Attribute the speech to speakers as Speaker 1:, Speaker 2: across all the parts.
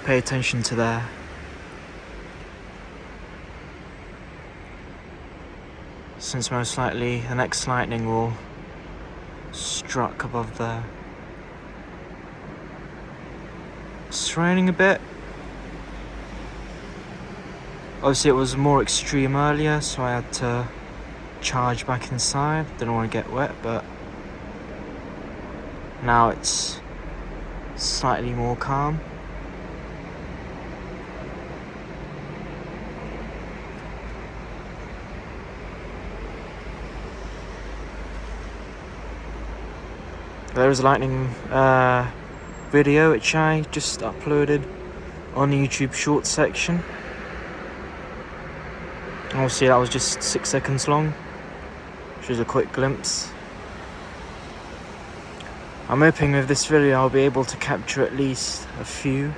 Speaker 1: pay attention to there. Since most likely the next lightning will struck above there. It's raining a bit. Obviously it was more extreme earlier, so I had to charge back inside. Didn't want to get wet, but now it's slightly more calm. There was a lightning video which I just uploaded on the YouTube Shorts section. Obviously that was just 6 seconds long, which was a quick glimpse. I'm hoping with this video I'll be able to capture at least a few.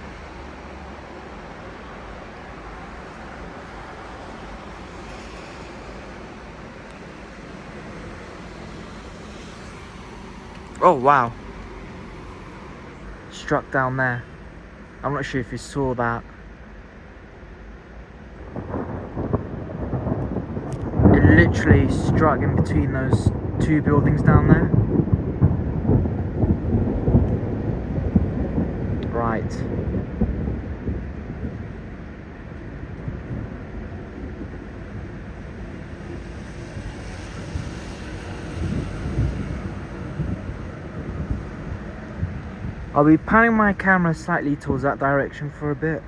Speaker 1: Oh wow, struck down there. I'm not sure if you saw that. It literally struck in between those two buildings down there. Right. I'll be panning my camera slightly towards that direction for a bit.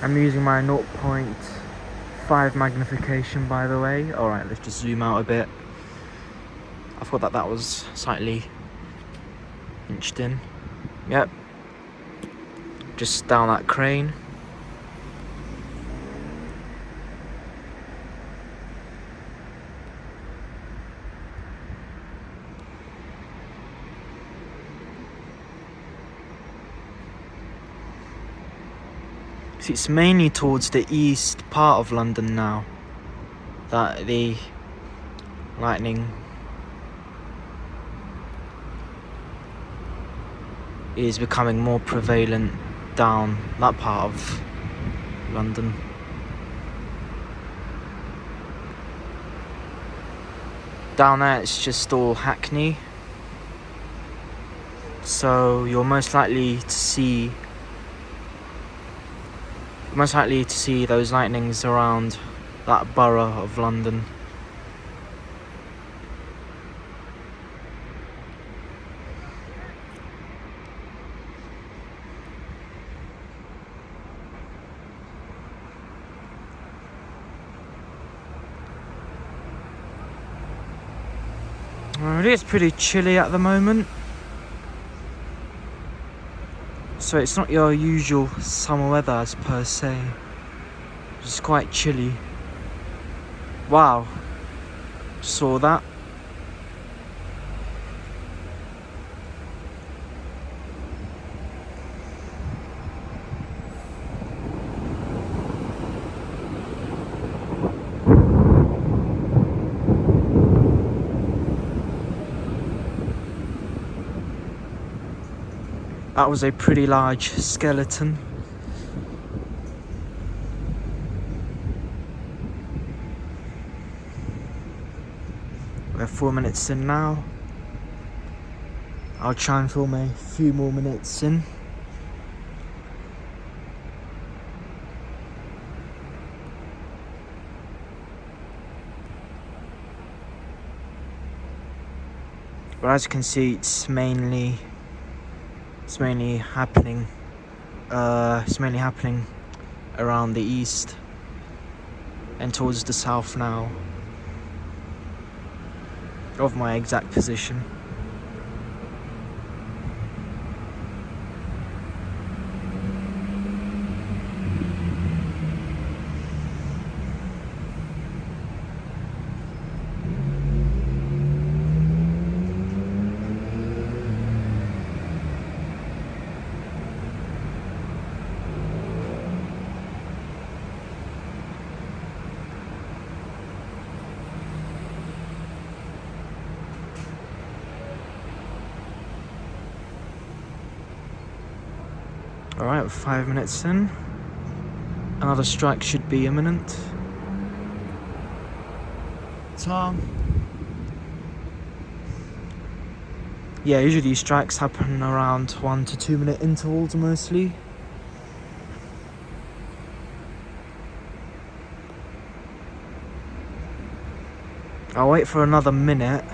Speaker 1: I'm using my 0.5 magnification, by the way. Alright, let's just zoom out a bit. I thought that was slightly inched in. Yep. Just down that crane. See, it's mainly towards the east part of London now that the lightning is becoming more prevalent down that part of London. Down there it's just all Hackney, so you're most likely to see those lightnings around that borough of London. It is pretty chilly at the moment, so it's not your usual summer weather as per se. It's quite chilly. Wow, saw that. That was a pretty large skeleton. We're 4 minutes in now. I'll try and film a few more minutes in. But as you can see, it's mainly happening around the east and towards the south now of my exact position. Alright, we're 5 minutes in. Another strike should be imminent. Tom. Yeah, usually these strikes happen around 1 to 2 minute intervals mostly. I'll wait for another minute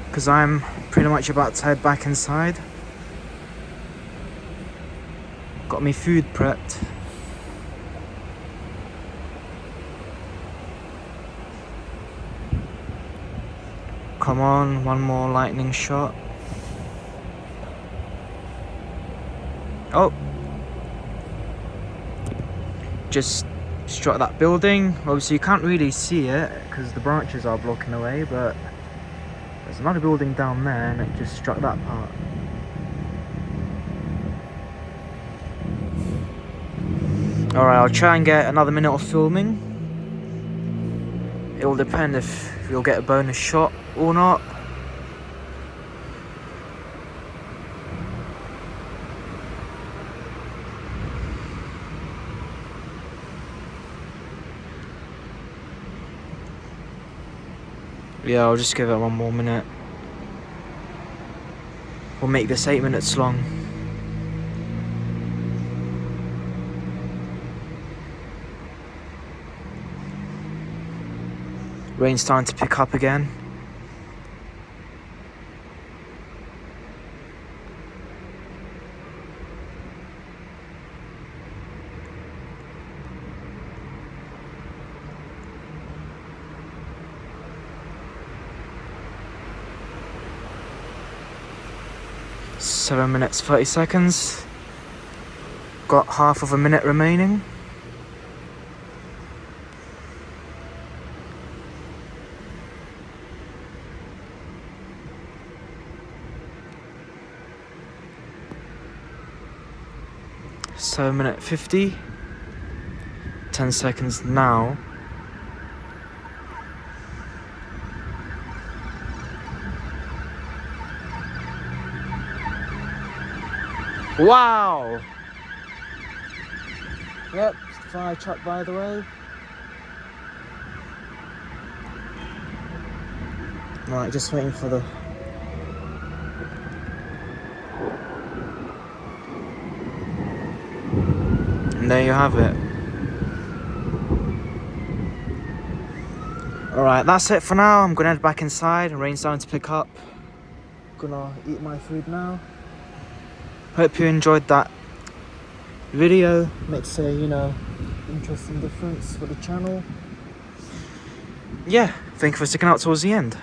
Speaker 1: because I'm pretty much about to head back inside. Got me food prepped. Come on, one more lightning shot. Oh! Just struck that building. Obviously you can't really see it because the branches are blocking away, but there's another building down there and it just struck that part. Alright, I'll try and get another minute of filming. It will depend if you'll get a bonus shot or not. Yeah, I'll just give it 1 more minute. We'll make this 8 minutes long. Rain's starting to pick up again. Seven minutes 30 seconds. Got half of a minute remaining. So minute 50. 10 seconds now. Wow! Yep, fire truck by the way. Right, just waiting for the... And there you have it. Alright, that's it for now. I'm gonna head back inside. Rain's starting to pick up. Gonna eat my food now. Hope you enjoyed that video. Makes a, interesting difference for the channel. Yeah, thank you for sticking out towards the end.